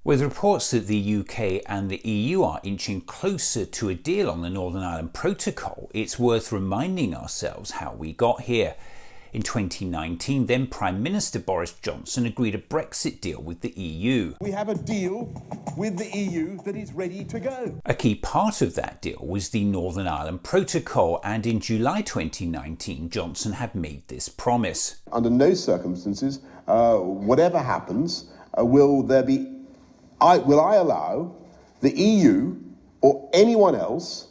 With reports that the UK and the EU are inching closer to a deal on the Northern Ireland Protocol, it's worth reminding ourselves how we got here. In 2019, then Prime Minister Boris Johnson agreed a Brexit deal with the EU. We have a deal with the EU that is ready to go. A key part of that deal was the Northern Ireland Protocol, and in July 2019, Johnson had made this promise. Under no circumstances, whatever happens, will I allow the EU or anyone else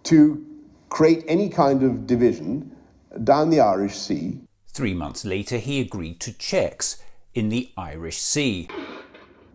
to create any kind of division down the Irish Sea. 3 months later, he agreed to checks in the Irish Sea.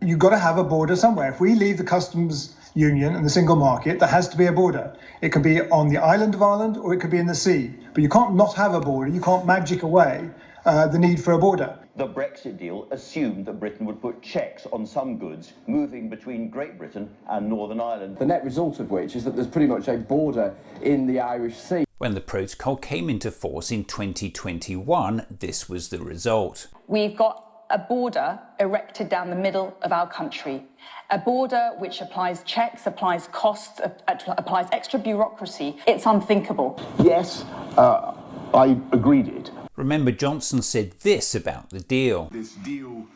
You've got to have a border somewhere. If we leave the customs union and the single market, there has to be a border. It could be on the island of Ireland or it could be in the sea. But you can't not have a border. You can't magic away the need for a border. The Brexit deal assumed that Britain would put checks on some goods moving between Great Britain and Northern Ireland. The net result of which is that there's pretty much a border in the Irish Sea. When the protocol came into force in 2021, this was the result. We've got a border erected down the middle of our country. A border which applies checks, applies costs, applies extra bureaucracy. It's unthinkable. Yes, I agreed it. Remember, Johnson said this about the deal. This deal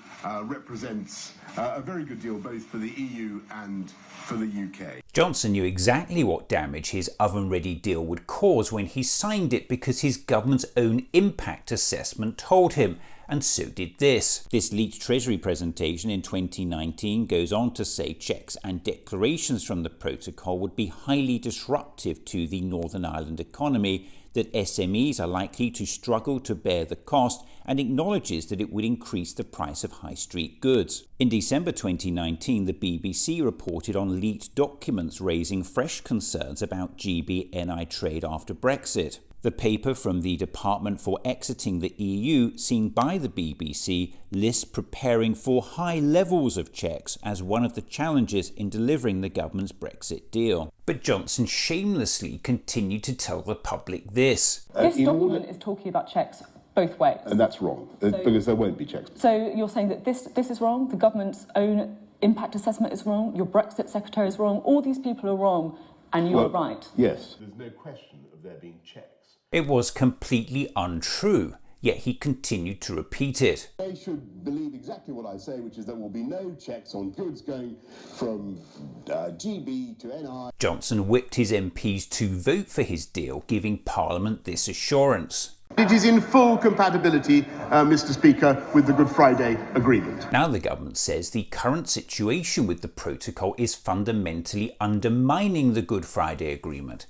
represents a very good deal both for the EU and for the UK. Johnson knew exactly what damage his oven-ready deal would cause when he signed it, because his government's own impact assessment told him, and so did this. This leaked Treasury presentation in 2019 goes on to say checks and declarations from the protocol would be highly disruptive to the Northern Ireland economy, that SMEs are likely to struggle to bear the cost, and acknowledges that it would increase the price of high street goods. In December 2019, the BBC reported on leaked documents raising fresh concerns about GB-NI trade after Brexit. The paper from the Department for Exiting the EU, seen by the BBC, lists preparing for high levels of checks as one of the challenges in delivering the government's Brexit deal. But Johnson shamelessly continued to tell the public this. This document is talking about checks both ways. And that's wrong, because there won't be checks. So you're saying that this is wrong, the government's own impact assessment is wrong, your Brexit secretary is wrong, all these people are wrong, and you are right. Yes. There's no question of there being checks. It was completely untrue, yet he continued to repeat it. They should believe exactly what I say, which is there will be no checks on goods going from GB to NI. Johnson whipped his MPs to vote for his deal, giving Parliament this assurance. It is in full compatibility, Mr. Speaker, with the Good Friday Agreement. Now the government says the current situation with the protocol is fundamentally undermining the Good Friday Agreement.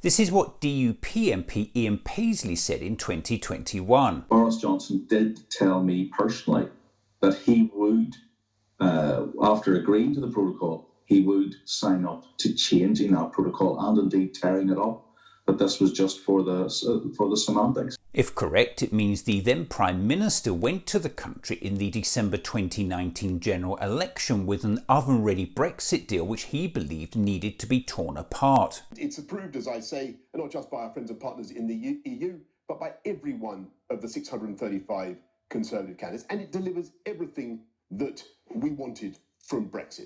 This is what DUP MP Ian Paisley said in 2021. Boris Johnson did tell me personally that he would, after agreeing to the protocol, he would sign up to changing that protocol and indeed tearing it up. But this was just for the semantics. If correct, it means the then Prime Minister went to the country in the December 2019 general election with an oven-ready Brexit deal which he believed needed to be torn apart. It's approved, as I say, not just by our friends and partners in the EU, but by every one of the 635 Conservative candidates, and it delivers everything that we wanted from Brexit.